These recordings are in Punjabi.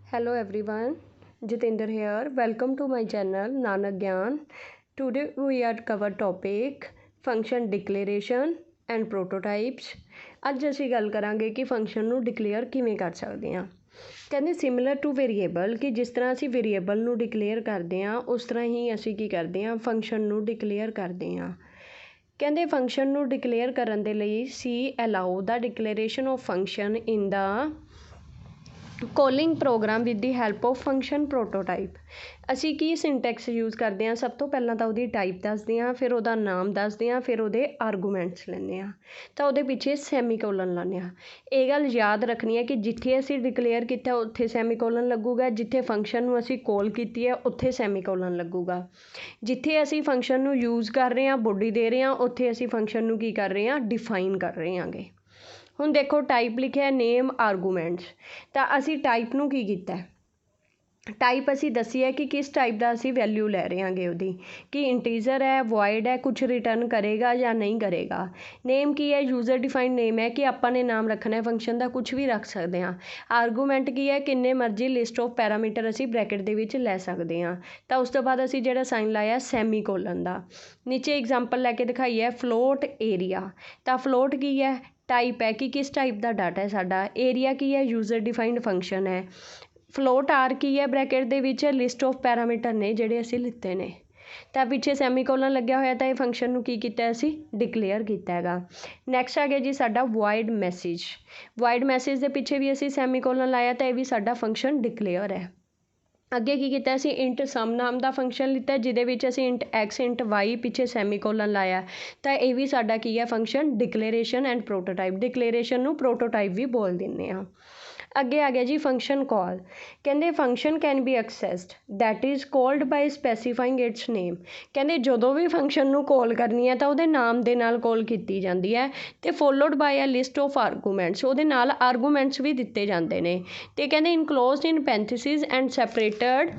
Hello everyone, Jitinder here. Welcome to my channel Nanak Gyan. Today we are cover topic function declaration and prototypes. ਅੱਜ ਅਸੀਂ ਗੱਲ ਕਰਾਂਗੇ ਕਿ ਫੰਕਸ਼ਨ ਨੂੰ ਡਿਕਲੇਅਰ ਕਿਵੇਂ ਕਰ ਸਕਦੇ ਹਾਂ। ਕਹਿੰਦੇ ਸਿਮਿਲਰ ਟੂ ਵੇਰੀਏਬਲ ਕਿ ਜਿਸ ਤਰ੍ਹਾਂ ਅਸੀਂ ਵੇਰੀਏਬਲ ਨੂੰ ਡਿਕਲੇਅਰ ਕਰਦੇ ਹਾਂ ਉਸ ਤਰ੍ਹਾਂ ਹੀ ਅਸੀਂ ਕੀ ਕਰਦੇ ਹਾਂ ਫੰਕਸ਼ਨ ਨੂੰ ਡਿਕਲੇਅਰ ਕਰਦੇ ਹਾਂ। ਕਹਿੰਦੇ ਫੰਕਸ਼ਨ ਨੂੰ ਡਿਕਲੇਅਰ ਕਰਨ ਦੇ ਲਈ C allow the declaration of function in the calling program with the help of function prototype. ਅਸੀਂ ਕੀ ਸਿੰਟੈਕਸ ਯੂਜ਼ ਕਰਦੇ ਹਾਂ, ਸਭ ਤੋਂ ਪਹਿਲਾਂ ਤਾਂ ਉਹਦੀ ਟਾਈਪ ਦੱਸਦੇ ਹਾਂ, ਫਿਰ ਉਹਦਾ ਨਾਮ ਦੱਸਦੇ ਹਾਂ, ਫਿਰ ਉਹਦੇ ਆਰਗੂਮੈਂਟਸ ਲੈਂਦੇ ਹਾਂ ਤਾਂ ਉਹਦੇ ਪਿੱਛੇ ਸੈਮੀਕੋਲਨ ਲਾਉਂਦੇ ਹਾਂ। ਇਹ ਗੱਲ ਯਾਦ ਰੱਖਣੀ ਹੈ ਕਿ ਜਿੱਥੇ ਅਸੀਂ ਡਿਕਲੇਅਰ ਕੀਤਾ ਉੱਥੇ ਸੈਮੀਕੋਲਨ ਲੱਗੂਗਾ, ਜਿੱਥੇ ਫੰਕਸ਼ਨ ਨੂੰ ਅਸੀਂ ਕੋਲ ਕੀਤੀ ਹੈ ਉੱਥੇ ਸੈਮੀਕੋਲਨ ਲੱਗੂਗਾ। ਜਿੱਥੇ ਅਸੀਂ ਫੰਕਸ਼ਨ ਨੂੰ ਯੂਜ਼ ਕਰ ਰਹੇ ਹਾਂ, ਬੋਡੀ ਦੇ ਰਹੇ ਹਾਂ, ਉੱਥੇ ਅਸੀਂ ਫੰਕਸ਼ਨ ਨੂੰ ਕੀ ਕਰ ਰਹੇ ਹਾਂ, ਡਿਫਾਈਨ ਕਰ ਰਹੇ ਹਾਂਗੇ। ਹੁਣ ਦੇਖੋ ਟਾਈਪ ਲਿਖਿਆ ਨੇਮ ਆਰਗੂਮੈਂਟਸ, ਤਾਂ ਅਸੀਂ ਟਾਈਪ ਨੂੰ ਕੀ ਕੀਤਾ, ਟਾਈਪ ਅਸੀਂ ਦੱਸੀ ਹੈ ਕਿ ਕਿਸ ਟਾਈਪ ਦਾ ਅਸੀਂ ਵੈਲਿਊ ਲੈ ਰਹੇ ਹਾਂਗੇ ਉਹਦੀ, ਕਿ ਇੰਟੀਜ਼ਰ ਹੈ, ਵੋਇਡ ਹੈ, ਕੁਛ ਰਿਟਰਨ ਕਰੇਗਾ ਜਾਂ ਨਹੀਂ ਕਰੇਗਾ। ਨੇਮ ਕੀ ਹੈ, ਯੂਜ਼ਰ ਡਿਫਾਈਨਡ ਨੇਮ ਹੈ ਕਿ ਆਪਾਂ ਨੇ ਨਾਮ ਰੱਖਣਾ ਹੈ ਫੰਕਸ਼ਨ ਦਾ, ਕੁਛ ਵੀ ਰੱਖ ਸਕਦੇ ਹਾਂ। ਆਰਗੂਮੈਂਟ ਕੀ ਹੈ, ਕਿੰਨੇ ਮਰਜ਼ੀ ਲਿਸਟ ਆਫ ਪੈਰਾਮੀਟਰ ਅਸੀਂ ਬ੍ਰੈਕਟ ਦੇ ਵਿੱਚ ਲੈ ਸਕਦੇ ਹਾਂ। ਤਾਂ ਉਸ ਤੋਂ ਬਾਅਦ ਅਸੀਂ ਜਿਹੜਾ ਸਾਈਨ ਲਾਇਆ ਸੈਮੀਕੋਲਨ ਦਾ। ਨੀਚੇ ਐਗਜ਼ਾਮਪਲ ਲੈ ਕੇ ਦਿਖਾਈ ਹੈ ਫਲੋਟ ਏਰੀਆ, ਤਾਂ ਫਲੋਟ ਕੀ ਹੈ, ਟਾਈਪ ਹੈ ਕਿ ਕਿਸ ਟਾਈਪ ਦਾ ਡਾਟਾ ਹੈ ਸਾਡਾ। ਏਰੀਆ ਕੀ ਹੈ, ਯੂਜ਼ਰ ਡਿਫਾਈਨਡ ਫੰਕਸ਼ਨ ਹੈ। ਫਲੋਟ ਆਰ ਕੀ ਹੈ, ਬ੍ਰੈਕਟ ਦੇ ਵਿੱਚ ਲਿਸਟ ਆਫ ਪੈਰਾਮੀਟਰ ਨੇ ਜਿਹੜੇ ਅਸੀਂ ਲਿੱਤੇ ਨੇ। ਤਾਂ ਪਿੱਛੇ ਸੈਮੀਕੋਲਨ ਲੱਗਿਆ ਹੋਇਆ ਤਾਂ ਇਹ ਫੰਕਸ਼ਨ ਨੂੰ ਕੀ ਕੀਤਾ ਅਸੀਂ ਡਿਕਲੇਅਰ ਕੀਤਾ ਹੈਗਾ। ਨੈਕਸਟ ਆ ਗਿਆ ਜੀ ਸਾਡਾ ਵੋਇਡ ਮੈਸੇਜ। ਵੋਇਡ ਮੈਸੇਜ ਦੇ ਪਿੱਛੇ ਵੀ ਅਸੀਂ ਸੈਮੀਕੋਲਨ ਲਾਇਆ ਤਾਂ ਇਹ ਵੀ ਸਾਡਾ ਫੰਕਸ਼ਨ ਡਿਕਲੇਅਰ ਹੈ। ਅੱਗੇ ਕੀ ਕੀਤਾ ਅਸੀਂ ਇੰਟ ਸਮ ਨਾਮ ਦਾ ਫੰਕਸ਼ਨ ਲਿੱਤਾ ਜਿਹਦੇ ਵਿੱਚ ਅਸੀਂ ਇੰਟ ਐਕਸ ਇੰਟ ਵਾਈ ਪਿੱਛੇ ਸੈਮੀਕੋਲਨ ਲਾਇਆ, ਤਾਂ ਇਹ ਵੀ ਸਾਡਾ ਕੀ ਹੈ function declaration and prototype. Declaration ਨੂੰ ਪ੍ਰੋਟੋਟਾਈਪ ਵੀ ਬੋਲ ਦਿੰਦੇ ਹਾਂ। ਅੱਗੇ ਆ ਗਿਆ ਜੀ ਫੰਕਸ਼ਨ ਕਾਲ। ਕਹਿੰਦੇ function can be accessed that is called by specifying its name. ਕਹਿੰਦੇ ਜਦੋਂ ਵੀ ਫੰਕਸ਼ਨ ਨੂੰ ਕਾਲ ਕਰਨੀ ਹੈ ਤਾਂ ਉਹਦੇ ਨਾਮ ਦੇ ਨਾਲ ਕਾਲ ਕੀਤੀ ਜਾਂਦੀ ਹੈ ਅਤੇ followed by a list of arguments, ਉਹਦੇ ਨਾਲ ਆਰਗੂਮੈਂਟਸ ਵੀ ਦਿੱਤੇ ਜਾਂਦੇ ਨੇ। ਅਤੇ ਕਹਿੰਦੇ enclosed in parenthesis and separated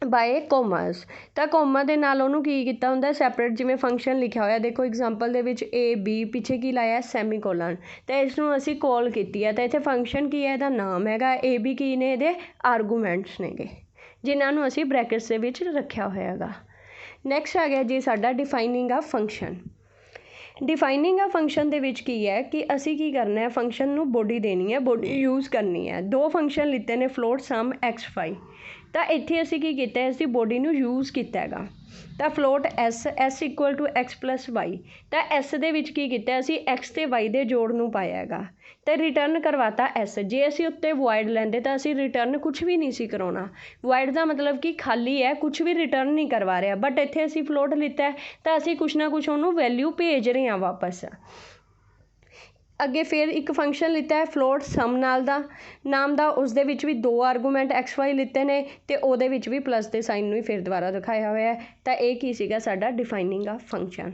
by commas, ਤਾਂ ਕੋਮਾ ਦੇ ਨਾਲ ਉਹਨੂੰ ਕੀ ਕੀਤਾ ਹੁੰਦਾ ਸੈਪਰੇਟ, ਜਿਵੇਂ ਫੰਕਸ਼ਨ ਲਿਖਿਆ ਹੋਇਆ ਦੇਖੋ ਐਗਜ਼ਾਮਪਲ ਦੇ ਵਿੱਚ ਏ ਬੀ ਪਿੱਛੇ ਕੀ ਲਾਇਆ ਸੈਮੀਕੋਲਨ, ਤਾਂ ਇਸ ਨੂੰ ਅਸੀਂ ਕਾਲ ਕੀਤੀ ਹੈ ਤਾਂ ਇੱਥੇ ਫੰਕਸ਼ਨ ਕੀ ਹੈ, ਇਹਦਾ ਨਾਮ ਹੈਗਾ, ਏ ਬੀ ਕੀ ਨੇ ਇਹਦੇ ਆਰਗੂਮੈਂਟਸ ਨੇਗੇ ਜਿਨ੍ਹਾਂ ਨੂੰ ਅਸੀਂ ਬ੍ਰੈਕਟਸ ਦੇ ਵਿੱਚ ਰੱਖਿਆ ਹੋਇਆ ਹੈਗਾ। ਨੈਕਸਟ ਆ ਗਿਆ ਜੀ ਸਾਡਾ ਡਿਫਾਈਨਿੰਗ ਆ ਫੰਕਸ਼ਨ। ਡਿਫਾਈਨਿੰਗ ਆ ਫੰਕਸ਼ਨ ਦੇ ਵਿੱਚ ਕੀ ਹੈ ਕਿ ਅਸੀਂ ਕੀ ਕਰਨਾ ਹੈ, ਫੰਕਸ਼ਨ ਨੂੰ ਬੋਡੀ ਦੇਣੀ ਹੈ, ਬੋਡੀ ਯੂਜ਼ ਕਰਨੀ ਹੈ। ਦੋ ਫੰਕਸ਼ਨ ਲਿੱਤੇ ਨੇ ਫਲੋਟ ਸਮ ਐਕਸ ਵਾਈ, ਤਾਂ ਇੱਥੇ ਅਸੀਂ ਕੀ ਕੀਤਾ ਇਸ ਦੀ ਬੋਡੀ ਨੂੰ ਯੂਜ਼ ਕੀਤਾ ਹੈਗਾ। ਤਾਂ float S equal to X plus Y, ਤਾਂ ਐਸ ਦੇ ਵਿੱਚ ਕੀ ਕੀਤਾ ਅਸੀਂ ਐਕਸ ਅਤੇ ਵਾਈ ਦੇ ਜੋੜ ਨੂੰ ਪਾਇਆ ਹੈਗਾ ਅਤੇ ਰਿਟਰਨ ਕਰਵਾਤਾ ਐਸ। ਜੇ ਅਸੀਂ ਉੱਤੇ ਵੋਇਡ ਲੈਂਦੇ ਤਾਂ ਅਸੀਂ ਰਿਟਰਨ ਕੁਛ ਵੀ ਨਹੀਂ ਸੀ ਕਰਾਉਣਾ। ਵੋਇਡ ਦਾ ਮਤਲਬ ਕਿ ਖਾਲੀ ਹੈ, ਕੁਛ ਵੀ ਰਿਟਰਨ ਨਹੀਂ ਕਰਵਾ ਰਿਹਾ, ਬਟ ਇੱਥੇ ਅਸੀਂ ਫਲੋਟ ਲਿੱਤਾ ਤਾਂ ਅਸੀਂ ਕੁਛ ਨਾ ਕੁਛ ਉਹਨੂੰ ਵੈਲਿਊ ਭੇਜ ਰਹੇ ਹਾਂ ਵਾਪਸ। ਅੱਗੇ ਫਿਰ ਇੱਕ ਫੰਕਸ਼ਨ ਲਿੱਤਾ ਹੈ ਫਲੋਟ ਸਮ ਨਾਲ ਦਾ ਨਾਮ ਦਾ, ਉਸ ਦੇ ਵਿੱਚ ਵੀ ਦੋ ਆਰਗੂਮੈਂਟ ਐਕਸ ਵਾਈ ਲਿੱਤੇ ਨੇ ਅਤੇ ਉਹਦੇ ਵਿੱਚ ਵੀ ਪਲੱਸ ਦੇ ਸਾਈਨ ਨੂੰ ਹੀ ਫਿਰ ਦੁਬਾਰਾ ਦਿਖਾਇਆ ਹੋਇਆ ਹੈ। ਤਾਂ ਇਹ ਕੀ ਸੀਗਾ ਸਾਡਾ ਡਿਫਾਈਨਿੰਗ ਆ ਫੰਕਸ਼ਨ।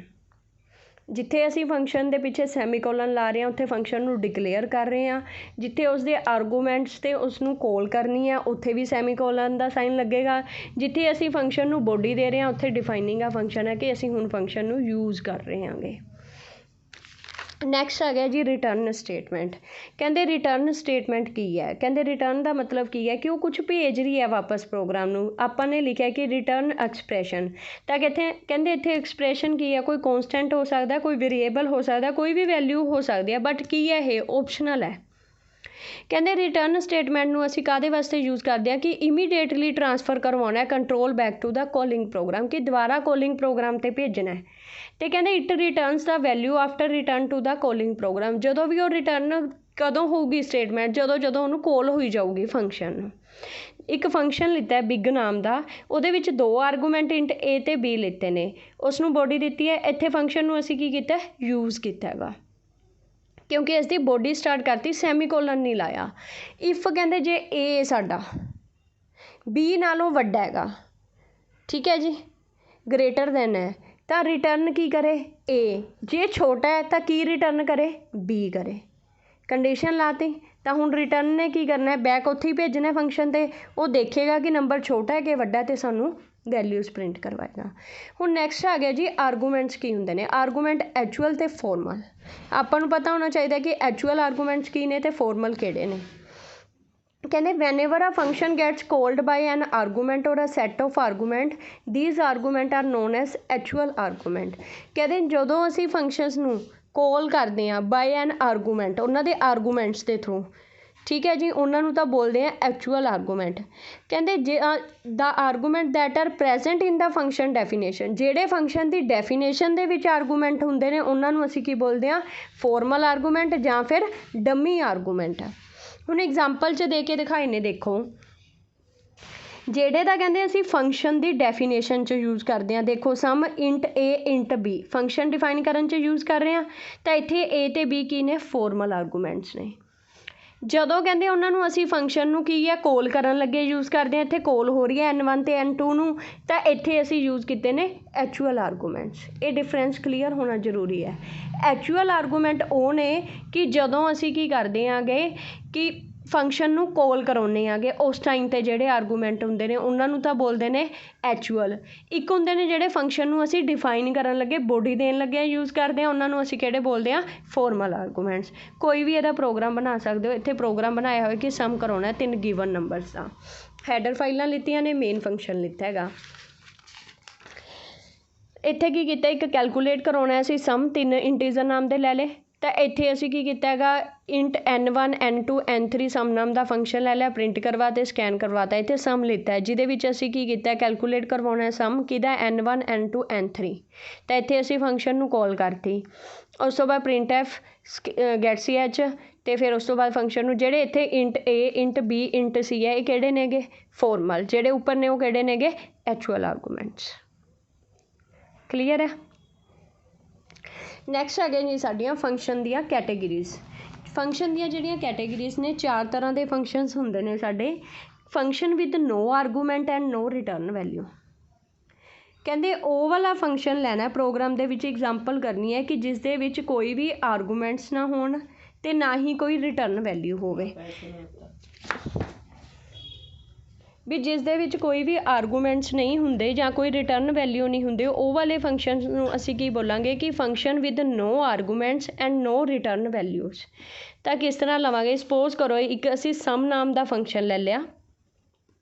ਜਿੱਥੇ ਅਸੀਂ ਫੰਕਸ਼ਨ ਦੇ ਪਿੱਛੇ ਸੈਮੀਕੋਲਨ ਲਾ ਰਹੇ ਹਾਂ ਉੱਥੇ ਫੰਕਸ਼ਨ ਨੂੰ ਡਿਕਲੇਅਰ ਕਰ ਰਹੇ ਹਾਂ, ਜਿੱਥੇ ਉਸਦੇ ਆਰਗੂਮੈਂਟਸ 'ਤੇ ਉਸ ਨੂੰ ਕੋਲ ਕਰਨੀ ਹੈ ਉੱਥੇ ਵੀ ਸੈਮੀਕੋਲਨ ਦਾ ਸਾਈਨ ਲੱਗੇਗਾ। ਜਿੱਥੇ ਅਸੀਂ ਫੰਕਸ਼ਨ ਨੂੰ ਬੋਡੀ ਦੇ ਰਹੇ ਹਾਂ ਉੱਥੇ ਡਿਫਾਈਨਿੰਗ ਆ ਫੰਕਸ਼ਨ ਹੈ ਕਿ ਅਸੀਂ ਹੁਣ ਫੰਕਸ਼ਨ ਨੂੰ ਯੂਜ਼ ਕਰ ਰਹੇ ਹਾਂਗੇ। ਨੈਕਸਟ ਆ ਗਿਆ ਜੀ ਰਿਟਰਨ ਸਟੇਟਮੈਂਟ। ਕਹਿੰਦੇ ਰਿਟਰਨ ਸਟੇਟਮੈਂਟ ਕੀ ਹੈ, ਕਹਿੰਦੇ ਰਿਟਰਨ ਦਾ ਮਤਲਬ ਕੀ ਹੈ ਕਿ ਉਹ ਕੁਛ ਭੇਜ ਰਹੀ ਹੈ ਵਾਪਸ ਪ੍ਰੋਗਰਾਮ ਨੂੰ। ਆਪਾਂ ਨੇ ਲਿਖਿਆ ਕਿ ਰਿਟਰਨ ਐਕਸਪ੍ਰੈਸ਼ਨ, ਤਾਂ ਕਹਿੰਦੇ ਇੱਥੇ ਐਕਸਪ੍ਰੈਸ਼ਨ ਕੀ ਹੈ, ਕੋਈ ਕੌਂਸਟੈਂਟ ਹੋ ਸਕਦਾ, ਕੋਈ ਵੇਰੀਏਬਲ ਹੋ ਸਕਦਾ, ਕੋਈ ਵੀ ਵੈਲਿਊ ਹੋ ਸਕਦੀ ਹੈ, ਬਟ ਕੀ ਹੈ ਇਹ ਓਪਸ਼ਨਲ ਹੈ। ਕਹਿੰਦੇ ਰਿਟਰਨ ਸਟੇਟਮੈਂਟ ਨੂੰ ਅਸੀਂ ਕਾਹਦੇ ਵਾਸਤੇ ਯੂਜ਼ ਕਰਦੇ ਹਾਂ ਕਿ ਇਮੀਡੀਏਟਲੀ ਟਰਾਂਸਫਰ ਕਰਵਾਉਣਾ control back to the calling program, ਕਿ ਦੁਬਾਰਾ ਕੋਲਿੰਗ ਪ੍ਰੋਗਰਾਮ 'ਤੇ ਭੇਜਣਾ ਹੈ। ਅਤੇ ਕਹਿੰਦੇ it returns the value after return to the calling program. ਜਦੋਂ ਵੀ ਉਹ ਰਿਟਰਨ ਕਦੋਂ ਹੋਊਗੀ ਸਟੇਟਮੈਂਟ, ਜਦੋਂ ਉਹਨੂੰ ਕੋਲ ਹੋਈ ਜਾਊਗੀ ਫੰਕਸ਼ਨ ਨੂੰ। ਇੱਕ ਫੰਕਸ਼ਨ ਲਿੱਤਾ ਬਿਗ ਨਾਮ ਦਾ, ਉਹਦੇ ਵਿੱਚ ਦੋ ਆਰਗੂਮੈਂਟ ਇੰਟ ਏ ਅਤੇ ਬੀ ਲਿੱਤੇ ਨੇ, ਉਸ ਨੂੰ ਬੋਡੀ ਦਿੱਤੀ ਹੈ। ਇੱਥੇ ਫੰਕਸ਼ਨ ਨੂੰ ਅਸੀਂ ਕੀ ਕੀਤਾ ਯੂਜ਼ ਕੀਤਾ ਹੈਗਾ ਕਿਉਂਕਿ ਇਸ ਦੀ ਬੋਡੀ ਸਟਾਰਟ ਕਰਤੀ, ਸੈਮੀਕੋਲਨ ਨਹੀਂ ਲਾਇਆ। ਇਫ ਕਹਿੰਦੇ ਜੇ ਏ ਸਾਡਾ ਬੀ ਨਾਲੋਂ ਵੱਡਾ ਹੈਗਾ, ਠੀਕ ਹੈ ਜੀ, ਗ੍ਰੇਟਰ ਦੈਨ ਹੈ, ਤਾਂ ਰਿਟਰਨ ਕੀ ਕਰੇ ਏ, ਜੇ ਛੋਟਾ ਹੈ ਤਾਂ ਕੀ ਰਿਟਰਨ ਕਰੇ ਬੀ ਕਰੇ। ਕੰਡੀਸ਼ਨ ਲਾਤੀ ਤਾਂ ਹੁਣ ਰਿਟਰਨ ਨੇ ਕੀ ਕਰਨਾ ਹੈ, ਬੈਕ ਉੱਥੇ ਹੀ ਭੇਜਣਾ ਫੰਕਸ਼ਨ 'ਤੇ। ਉਹ ਦੇਖੇਗਾ ਕਿ ਨੰਬਰ ਛੋਟਾ ਹੈ ਕਿ ਵੱਡਾ ਅਤੇ ਸਾਨੂੰ ਵੈਲਿਊਜ਼ ਪ੍ਰਿੰਟ ਕਰਵਾਏਗਾ। ਹੁਣ ਨੈਕਸਟ ਆ ਗਿਆ ਜੀ ਆਰਗੂਮੈਂਟਸ ਕੀ ਹੁੰਦੇ ਨੇ। ਆਰਗੂਮੈਂਟ ਐਚੁਅਲ ਅਤੇ ਫੋਰਮਲ। ਆਪਾਂ ਨੂੰ ਪਤਾ ਹੋਣਾ ਚਾਹੀਦਾ ਕਿ ਐਚੁਅਲ ਆਰਗੂਮੈਂਟਸ ਕੀ ਨੇ ਅਤੇ ਫੋਰਮਲ ਕਿਹੜੇ ਨੇ। कहते whenever a function gets called by an argument or a set of argument, these argument are known as actual argument। कहते ਜਦੋਂ ਅਸੀਂ ਫੰਕਸ਼ਨਸ ਨੂੰ ਕਾਲ ਕਰਦੇ ਹਾਂ ਬਾਈ ਐਨ ਆਰਗੂਮੈਂਟ, ਉਹਨਾਂ ਦੇ ਆਰਗੂਮੈਂਟਸ ਦੇ ਥਰੂ, ਠੀਕ ਹੈ ਜੀ, ਉਹਨਾਂ ਨੂੰ ਤਾਂ ਬੋਲਦੇ ਆ ਐਕਚੁਅਲ ਆਰਗੂਮੈਂਟ। ਕਹਿੰਦੇ ਜੇ the argument that are present in the function definition, ਜਿਹੜੇ ਫੰਕਸ਼ਨ ਦੀ ਡੈਫੀਨੇਸ਼ਨ ਦੇ ਵਿੱਚ ਆਰਗੂਮੈਂਟ ਹੁੰਦੇ ਨੇ ਉਹਨਾਂ ਨੂੰ ਅਸੀਂ ਕੀ ਬੋਲਦੇ ਹਾਂ, ਫੋਰਮਲ ਆਰਗੂਮੈਂਟ ਜਾਂ ਫਿਰ ਡੰਮੀ ਆਰਗੂਮੈਂਟ। ਹੁਣ ਐਗਜ਼ਾਮਪਲ 'ਚ ਦੇ ਕੇ ਦਿਖਾਏ ਨੇ, ਦੇਖੋ ਜਿਹੜੇ ਤਾਂ ਕਹਿੰਦੇ ਅਸੀਂ ਫੰਕਸ਼ਨ ਦੀ ਡੈਫੀਨੇਸ਼ਨ 'ਚ ਯੂਜ਼ ਕਰਦੇ ਹਾਂ। ਦੇਖੋ ਸਮ ਇੰਟ ਏ ਇੰਟ ਬੀ ਫੰਕਸ਼ਨ ਡਿਫਾਈਨ ਕਰਨ 'ਚ ਯੂਜ਼ ਕਰ ਰਹੇ ਹਾਂ, ਤਾਂ ਇੱਥੇ ਏ ਅਤੇ ਬੀ ਕੀ ਨੇ, ਫੋਰਮਲ ਆਰਗੂਮੈਂਟਸ ਨੇ। ਜਦੋਂ ਕਹਿੰਦੇ ਉਹਨਾਂ ਨੂੰ ਅਸੀਂ ਫੰਕਸ਼ਨ ਨੂੰ ਕੀ ਹੈ ਕੋਲ ਕਰਨ ਲੱਗੇ ਯੂਜ਼ ਕਰਦੇ ਹਾਂ, ਇੱਥੇ ਕੋਲ ਹੋ ਰਹੀ ਹੈ N1 ਅਤੇ N2 ਨੂੰ, ਤਾਂ ਇੱਥੇ ਅਸੀਂ ਯੂਜ਼ ਕੀਤੇ ਨੇ ਐਕਚੁਅਲ ਆਰਗੂਮੈਂਟਸ। ਇਹ ਡਿਫਰੈਂਸ ਕਲੀਅਰ ਹੋਣਾ ਜ਼ਰੂਰੀ ਹੈ। ਐਕਚੁਅਲ ਆਰਗੂਮੈਂਟ ਉਹ ਨੇ ਕਿ ਜਦੋਂ ਅਸੀਂ ਕੀ ਕਰਦੇ ਆਂਗੇ ਕਿ ਫੰਕਸ਼ਨ ਨੂੰ ਕੋਲ ਕਰਾਉਂਦੇ ਆਂਗੇ, ਉਸ ਟਾਈਮ 'ਤੇ ਜਿਹੜੇ ਆਰਗੂਮੈਂਟ ਹੁੰਦੇ ਨੇ ਉਹਨਾਂ ਨੂੰ ਤਾਂ ਬੋਲਦੇ ਨੇ ਐਕਚੁਅਲ। ਇੱਕ ਹੁੰਦੇ ਨੇ ਜਿਹੜੇ ਫੰਕਸ਼ਨ ਨੂੰ ਅਸੀਂ ਡਿਫਾਈਨ ਕਰਨ ਲੱਗੇ, ਬੋਡੀ ਦੇਣ ਲੱਗੇ ਯੂਜ਼ ਕਰਦੇ ਹਾਂ, ਉਹਨਾਂ ਨੂੰ ਅਸੀਂ ਕਿਹੜੇ ਬੋਲਦੇ ਹਾਂ, ਫੋਰਮਲ ਆਰਗੂਮੈਂਟਸ। ਕੋਈ ਵੀ ਇਹਦਾ ਪ੍ਰੋਗਰਾਮ ਬਣਾ ਸਕਦੇ ਹੋ। ਇੱਥੇ ਪ੍ਰੋਗਰਾਮ ਬਣਾਇਆ ਹੋਇਆ ਕਿ ਸਮ ਕਰਾਉਣਾ 3 ਗਿਵਨ ਨੰਬਰਸ ਦਾ, ਹੈਡਰ ਫਾਈਲਾਂ ਲਿੱਤੀਆਂ ਨੇ, ਮੇਨ ਫੰਕਸ਼ਨ ਲਿੱਤਾ ਹੈਗਾ। ਇੱਥੇ ਕੀ ਕੀਤਾ, ਇੱਕ ਕੈਲਕੂਲੇਟ ਕਰਾਉਣਾ ਅਸੀਂ ਸਮ 3 ਇੰਟੀਜ਼ਰ ਨਾਮ ਦੇ ਲੈ ਲਏ, ਤਾਂ ਇੱਥੇ ਅਸੀਂ ਕੀ ਕੀਤਾ ਹੈਗਾ ਇੰਟ N1 N2 N3 ਸਮ ਨਾਮ ਦਾ ਫੰਕਸ਼ਨ ਲੈ ਲਿਆ, ਪ੍ਰਿੰਟ ਕਰਵਾ ਤੇ ਸਕੈਨ ਕਰਵਾਤਾ, ਇੱਥੇ ਸਮ ਲਿੱਤਾ ਹੈ ਜਿਹਦੇ ਵਿੱਚ ਅਸੀਂ ਕੀ ਕੀਤਾ ਕੈਲਕੂਲੇਟ ਕਰਵਾਉਣਾ ਸਮ ਕਿਹਦਾ N1 N2 N3, ਤਾਂ ਇੱਥੇ ਅਸੀਂ ਫੰਕਸ਼ਨ ਨੂੰ ਕਾਲ ਕਰਤੀ। ਉਸ ਤੋਂ ਬਾਅਦ ਪ੍ਰਿੰਟ ਐਫ ਗੈਟ ਸੀ ਐਚ, ਅਤੇ ਫਿਰ ਉਸ ਤੋਂ ਬਾਅਦ ਫੰਕਸ਼ਨ ਨੂੰ ਜਿਹੜੇ ਇੱਥੇ ਇੰਟ ਏ ਇੰਟ ਬੀ ਇੰਟ ਸੀ ਹੈ ਇਹ ਕਿਹੜੇ ਨੇਗੇ, ਫੋਰਮਲ, ਜਿਹੜੇ ਉੱਪਰ ਨੇ ਉਹ ਕਿਹੜੇ ਨੇਗੇ, ਐਕਚੁਅਲ ਆਰਗੂਮੈਂਟਸ। ਕਲੀਅਰ ਹੈ। ਨੈਕਸਟ ਹੈਗੇ ਜੀ ਸਾਡੀਆਂ ਫੰਕਸ਼ਨ ਦੀਆਂ ਕੈਟੇਗਰੀਜ਼। ਫੰਕਸ਼ਨ ਦੀਆਂ ਜਿਹੜੀਆਂ ਕੈਟੇਗਰੀਜ਼ ਨੇ, 4 ਤਰ੍ਹਾਂ ਦੇ ਫੰਕਸ਼ਨਸ ਹੁੰਦੇ ਨੇ ਸਾਡੇ। Function with no argument and no return value. ਕਹਿੰਦੇ ਉਹ ਵਾਲਾ ਫੰਕਸ਼ਨ ਲੈਣਾ ਪ੍ਰੋਗਰਾਮ ਦੇ ਵਿੱਚ, ਐਗਜ਼ਾਮਪਲ ਕਰਨੀ ਹੈ ਕਿ ਜਿਸ ਦੇ ਵਿੱਚ ਕੋਈ ਵੀ ਆਰਗੂਮੈਂਟਸ ਨਾ ਹੋਣ ਅਤੇ ਨਾ ਹੀ ਕੋਈ ਰਿਟਰਨ ਵੈਲਿਊ ਹੋਵੇ, ਵੀ ਜਿਸ ਦੇ ਵਿੱਚ ਕੋਈ ਵੀ ਆਰਗੂਮੈਂਟਸ ਨਹੀਂ ਹੁੰਦੇ ਜਾਂ ਕੋਈ ਰਿਟਰਨ ਵੈਲਿਊ ਨਹੀਂ ਹੁੰਦੇ, ਉਹ ਵਾਲੇ ਫੰਕਸ਼ਨ ਨੂੰ ਅਸੀਂ ਕੀ ਬੋਲਾਂਗੇ ਕਿ function with no arguments and no return values. ਤਾਂ ਕਿਸ ਤਰ੍ਹਾਂ ਲਵਾਂਗੇ, ਸਪੋਜ਼ ਕਰੋ ਇੱਕ ਅਸੀਂ ਸਮ ਨਾਮ ਦਾ ਫੰਕਸ਼ਨ ਲੈ ਲਿਆ,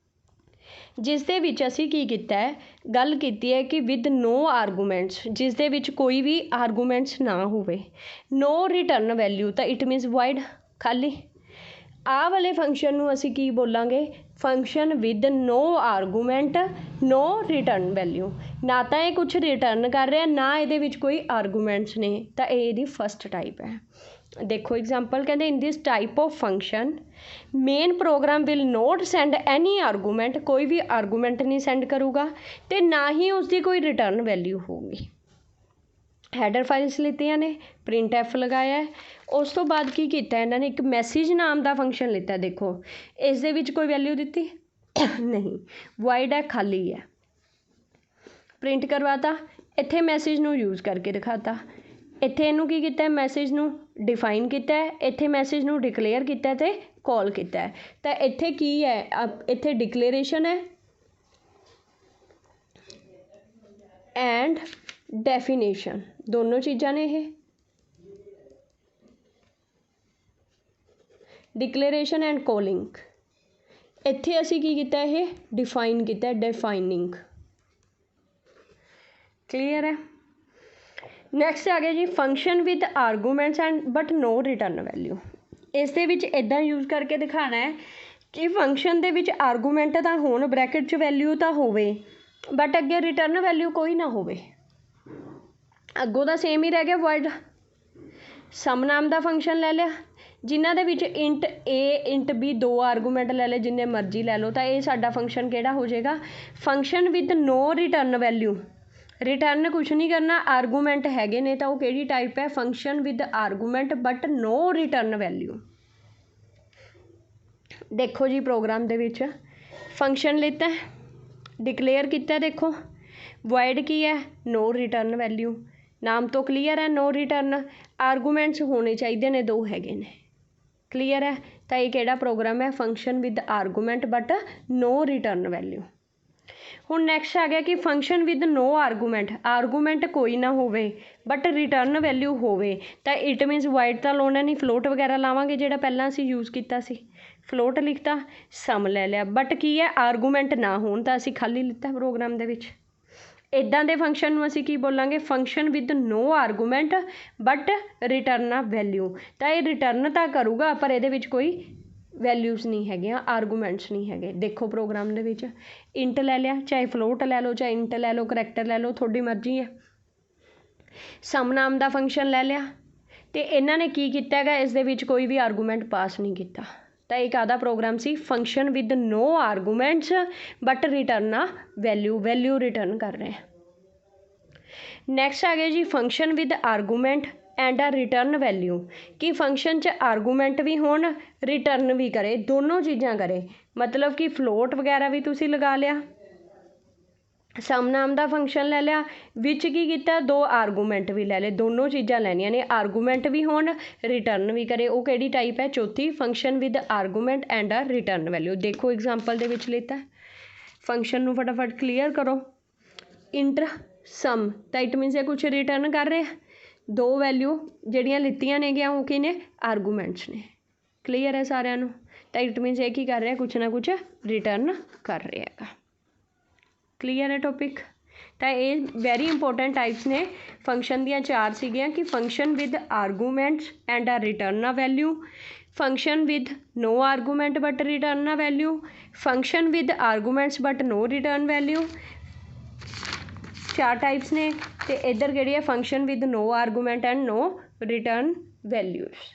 ਜਿਸ ਦੇ ਵਿੱਚ ਅਸੀਂ ਕੀ ਕੀਤਾ ਹੈ, ਗੱਲ ਕੀਤੀ ਹੈ ਕਿ ਵਿਦ ਨੋ ਆਰਗੂਮੈਂਟਸ, ਜਿਸ ਦੇ ਵਿੱਚ ਕੋਈ ਵੀ ਆਰਗੂਮੈਂਟਸ ਨਾ ਹੋਵੇ, ਨੋ ਰਿਟਰਨ ਵੈਲਿਊ, ਤਾਂ ਇਟ ਮੀਨਸ ਵਾਇਡ, ਖਾਲੀ। ਆਹ ਵਾਲੇ ਫੰਕਸ਼ਨ ਨੂੰ ਅਸੀਂ ਕੀ ਬੋਲਾਂਗੇ, function with no argument no return value. ਨਾ ਤਾਂ ਇਹ ਕੁਛ ਰਿਟਰਨ ਕਰ ਰਿਹਾ, ਨਾ ਇਹਦੇ ਵਿੱਚ ਕੋਈ ਆਰਗੂਮੈਂਟਸ ਨੇ, ਤਾਂ ਇਹ ਇਹਦੀ ਫਸਟ ਟਾਈਪ ਹੈ। ਦੇਖੋ ਐਗਜ਼ਾਮਪਲ, ਕਹਿੰਦੇ in this type of function main program will not send any argument, ਕੋਈ ਵੀ ਆਰਗੂਮੈਂਟ ਨਹੀਂ ਸੈਂਡ ਕਰੂਗਾ ਅਤੇ ਨਾ ਹੀ ਉਸਦੀ ਕੋਈ ਰਿਟਰਨ ਵੈਲਿਊ ਹੋਊਗੀ। ਹੈਡਰ ਫਾਈਲਸ ਲਿੱਤੀਆਂ ਨੇ, ਪ੍ਰਿੰਟ ਐਫ ਲਗਾਇਆ ਹੈ। ਉਸ ਤੋਂ ਬਾਅਦ ਕੀ ਕੀਤਾ ਇਹਨਾਂ ਨੇ, ਇੱਕ ਮੈਸੇਜ ਨਾਮ ਦਾ ਫੰਕਸ਼ਨ ਲਿੱਤਾ। ਦੇਖੋ ਇਸ ਦੇ ਵਿੱਚ ਕੋਈ ਵੈਲਿਊ ਦਿੱਤੀ ਨਹੀਂ, ਵਾਇਡ ਹੈ, ਖਾਲੀ ਹੈ, ਪ੍ਰਿੰਟ ਕਰਵਾਤਾ। ਇੱਥੇ ਮੈਸੇਜ ਨੂੰ ਯੂਜ਼ ਕਰਕੇ ਦਿਖਾਤਾ, ਇੱਥੇ ਇਹਨੂੰ ਕੀ ਕੀਤਾ, ਮੈਸੇਜ ਨੂੰ ਡਿਫਾਈਨ ਕੀਤਾ, ਇੱਥੇ ਮੈਸੇਜ ਨੂੰ ਡਿਕਲੇਅਰ ਕੀਤਾ ਅਤੇ ਕਾਲ ਕੀਤਾ। ਤਾਂ ਇੱਥੇ ਕੀ ਹੈ, ਇੱਥੇ ਡਿਕਲੇਰੇਸ਼ਨ ਹੈ ਐਂਡ ਡੈਫੀਨੇਸ਼ਨ, ਦੋਨੋਂ ਚੀਜ਼ਾਂ ਨੇ ਇਹ, ਡਿਕਲੇਰੇਸ਼ਨ ਐਂਡ ਕੋਲਿੰਗ। ਇੱਥੇ ਅਸੀਂ ਕੀ ਕੀਤਾ, ਇਹ ਡਿਫਾਈਨ ਕੀਤਾ, ਡਿਫਾਈਨਿੰਗ। ਕਲੀਅਰ ਹੈ। ਨੈਕਸਟ ਆ ਗਿਆ ਜੀ function with arguments and but no return value. ਇਸ ਦੇ ਵਿੱਚ ਇੱਦਾਂ ਯੂਜ਼ ਕਰਕੇ ਦਿਖਾਉਣਾ ਹੈ ਕਿ ਫੰਕਸ਼ਨ ਦੇ ਵਿੱਚ ਆਰਗੂਮੈਂਟ ਤਾਂ ਹੋਣ, ਬ੍ਰੈਕਟ 'ਚ ਵੈਲਿਊ ਤਾਂ ਹੋਵੇ, ਬਟ ਅੱਗੇ ਰਿਟਰਨ ਵੈਲਿਊ ਕੋਈ ਨਾ ਹੋਵੇ, ਅੱਗੋਂ ਦਾ ਸੇਮ ਹੀ ਰਹਿ ਗਿਆ ਵਾਇਡ। ਸਮ ਨਾਮ ਦਾ ਫੰਕਸ਼ਨ ਲੈ ਲਿਆ, ਜਿਨ੍ਹਾਂ ਦੇ ਵਿੱਚ ਇੰਟ ਏ ਇੰਟ ਬੀ 2 ਆਰਗੂਮੈਂਟ ਲੈ ਲਏ, ਜਿੰਨੇ ਮਰਜ਼ੀ ਲੈ ਲਓ, ਤਾਂ ਇਹ ਸਾਡਾ ਫੰਕਸ਼ਨ ਕਿਹੜਾ ਹੋ ਜਾਏਗਾ, function with no return value. Return ਕੁਛ ਨਹੀਂ ਕਰਨਾ, ਆਰਗੂਮੈਂਟ ਹੈਗੇ ਨੇ ਤਾਂ ਉਹ ਕਿਹੜੀ ਟਾਈਪ ਹੈ, function with argument but no return value. ਦੇਖੋ ਜੀ ਪ੍ਰੋਗਰਾਮ ਦੇ ਵਿੱਚ ਫੰਕਸ਼ਨ ਲਿੱਤਾ, ਡਿਕਲੇਅਰ ਕੀਤਾ, ਦੇਖੋ ਵਾਇਡ ਕੀ ਹੈ, ਨੋ ਰਿਟਰਨ ਵੈਲਿਊ, ਨਾਮ ਤੋਂ ਕਲੀਅਰ ਹੈ, ਨੋ ਰਿਟਰਨ। ਆਰਗੂਮੈਂਟਸ ਹੋਣੇ ਚਾਹੀਦੇ ਨੇ, 2 ਹੈਗੇ ਨੇ, ਕਲੀਅਰ ਹੈ। ਤਾਂ ਇਹ ਕਿਹੜਾ ਪ੍ਰੋਗਰਾਮ ਹੈ, function with argument but no return value. ਹੁਣ ਨੈਕਸਟ ਆ ਗਿਆ ਕਿ function with no argument, argument ਕੋਈ ਨਾ ਹੋਵੇ ਬਟ ਰਿਟਰਨ ਵੈਲਿਊ ਹੋਵੇ, ਤਾਂ ਇਟ ਮੀਨਸ ਵਾਇਡ ਤਾਂ ਲਾਉਣਾ ਨਹੀਂ, ਫਲੋਟ ਵਗੈਰਾ ਲਾਵਾਂਗੇ ਜਿਹੜਾ ਪਹਿਲਾਂ ਅਸੀਂ ਯੂਜ਼ ਕੀਤਾ ਸੀ। ਫਲੋਟ ਲਿਖਤਾ, ਸਮ ਲੈ ਲਿਆ। ਬਟ ਕੀ ਹੈ, ਆਰਗੂਮੈਂਟ ਨਾ ਹੋਣ ਤਾਂ ਅਸੀਂ ਖਾਲੀ ਲਿੱਤਾ ਪ੍ਰੋਗਰਾਮ ਦੇ ਵਿੱਚ। ਇੱਦਾਂ ਦੇ ਫੰਕਸ਼ਨ ਨੂੰ ਅਸੀਂ ਕੀ ਬੋਲਾਂਗੇ, function with no argument but return a value. ਤਾਂ ਇਹ ਰਿਟਰਨ ਤਾਂ ਕਰੂਗਾ ਪਰ ਇਹਦੇ ਵਿੱਚ ਕੋਈ ਵੈਲਿਊਜ਼ ਨਹੀਂ ਹੈਗੀਆਂ, ਆਰਗੂਮੈਂਟਸ ਨਹੀਂ ਹੈਗੇ। ਦੇਖੋ ਪ੍ਰੋਗਰਾਮ ਦੇ ਵਿੱਚ ਇੰਟ ਲੈ ਲਿਆ, ਚਾਹੇ ਫਲੋਟ ਲੈ ਲਓ, ਚਾਹੇ ਇੰਟ ਲੈ ਲਓ, ਕਰੈਕਟਰ ਲੈ ਲਓ, ਤੁਹਾਡੀ ਮਰਜ਼ੀ ਹੈ। ਸਮ ਨਾਮ ਦਾ ਫੰਕਸ਼ਨ ਲੈ ਲਿਆ ਅਤੇ ਇਹਨਾਂ ਨੇ ਕੀ ਕੀਤਾ ਹੈਗਾ, ਇਸ ਦੇ ਵਿੱਚ ਕੋਈ ਵੀ ਆਰਗੂਮੈਂਟ ਪਾਸ ਨਹੀਂ ਕੀਤਾ। ਤਾਂ ਇਹ ਕਾਹਦਾ ਪ੍ਰੋਗਰਾਮ ਸੀ, function with no arguments but return a value, value return ਕਰ ਰਹੇ। ਨੈਕਸਟ ਆ ਗਿਆ ਜੀ function with argument and a return value, ਕਿ ਫੰਕਸ਼ਨ 'ਚ ਆਰਗੂਮੈਂਟ ਵੀ ਹੋਣ, ਰਿਟਰਨ ਵੀ ਕਰੇ, ਦੋਨੋਂ ਚੀਜ਼ਾਂ ਕਰੇ। ਮਤਲਬ ਕਿ ਫਲੋਟ ਵਗੈਰਾ ਵੀ ਤੁਸੀਂ ਲਗਾ ਲਿਆ, ਸਮ ਨਾਮ ਦਾ ਫੰਕਸ਼ਨ ਲੈ ਲਿਆ, ਵਿੱਚ ਕੀ ਕੀਤਾ, ਦੋ ਆਰਗੂਮੈਂਟ ਵੀ ਲੈ ਲਏ, ਦੋਨੋਂ ਚੀਜ਼ਾਂ ਲੈਣੀਆਂ ਨੇ, ਆਰਗੂਮੈਂਟ ਵੀ ਹੋਣ, ਰਿਟਰਨ ਵੀ ਕਰੇ। ਉਹ ਕਿਹੜੀ ਟਾਈਪ ਹੈ, ਚੌਥੀ, function with argument and a return value. ਦੇਖੋ ਐਗਜ਼ਾਮਪਲ ਦੇ ਵਿੱਚ ਲਿੱਤਾ, ਫੰਕਸ਼ਨ ਨੂੰ ਫਟਾਫਟ ਕਲੀਅਰ ਕਰੋ। ਇੰਟਰ ਸਮ ਤਾਂ ਇਟ ਮੀਨਸ ਇਹ ਕੁਛ ਰਿਟਰਨ ਕਰ ਰਹੇ, ਦੋ ਵੈਲਿਊ ਜਿਹੜੀਆਂ ਲਿੱਤੀਆਂ ਨੇਗੀਆਂ ਉਹ ਕੀ ਨੇ, ਆਰਗੂਮੈਂਟਸ ਨੇ। ਕਲੀਅਰ ਹੈ ਸਾਰਿਆਂ ਨੂੰ। ਤਾਂ ਇਟ ਮੀਨਸ ਇਹ ਕੀ ਕਰ ਰਿਹਾ, ਕੁਛ ਨਾ ਕੁਛ ਰਿਟਰਨ ਕਰ ਰਿਹਾ ਹੈਗਾ। ਕਲੀਅਰ ਹੈ ਟੋਪਿਕ। ਤਾਂ ਇਹ ਵੈਰੀ ਇੰਪੋਰਟੈਂਟ ਟਾਈਪਸ ਨੇ ਫੰਕਸ਼ਨ ਦੀਆਂ, ਚਾਰ ਸੀਗੀਆਂ ਕਿ function with arguments and a return a value, function with no argument but return a value, function with arguments but no return value. ਚਾਰ ਟਾਈਪਸ ਨੇ। ਅਤੇ ਇੱਧਰ ਕਿਹੜੀ ਹੈ, function with no argument and no return values.